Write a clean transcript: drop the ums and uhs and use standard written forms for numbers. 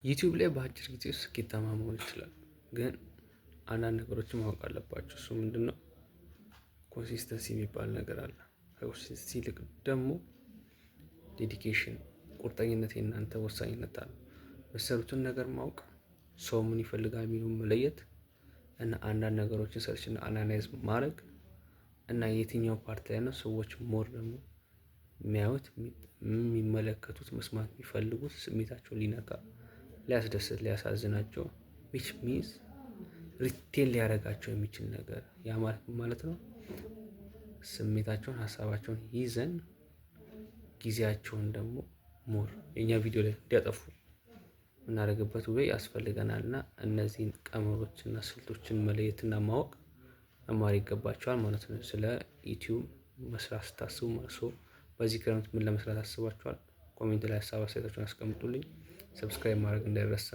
ዩቲዩብ ላይ በአጭር ጊዜ ውስጥ ስኬታማ መሆን ይችላል። ግን አንዳንድ ነገሮችን ማወቅ አለባቸው። እሱ ምንድነው? ኮንሲስተንሲ የሚባል ነገር አለ። ከኮንሲስተንሲ ይልቅ ደግሞ ዴዲኬሽን፣ ቁርጠኝነት የእናንተ ወሳኝነት አለ። መሰሩትን ነገር ማወቅ፣ ሰው ምን ይፈልጋል የሚለውን መለየት እና አንዳንድ ነገሮችን ሰርችና አናላይዝ ማድረግ እና የትኛው ፓርት ላይ ነው ሰዎች ሞር ደግሞ የሚያዩት፣ የሚመለከቱት፣ መስማት የሚፈልጉት፣ ስሜታቸውን ሊነካ፣ ሊያስደስት፣ ሊያሳዝናቸው ዊች ሚንስ ሪቴል ሊያደርጋቸው የሚችል ነገር ያ ማለት ነው። ስሜታቸውን፣ ሀሳባቸውን ይዘን ጊዜያቸውን ደግሞ ሞር የኛ ቪዲዮ ላይ እንዲያጠፉ የምናደርግበት ወይ ያስፈልገናል። እና እነዚህን ቀመሮችና ስልቶችን መለየትና ማወቅ መማር ይገባቸዋል ማለት ነው። ስለ ዩቲዩብ መስራት ስታስቡ ማለት ነው። በዚህ ክረምት ምን ለመስራት አስባችኋል? ኮሜንት ላይ ሀሳብ አስተያየታችሁን አስቀምጡልኝ። ሰብስክራይብ ማድረግ እንዳይረሳ።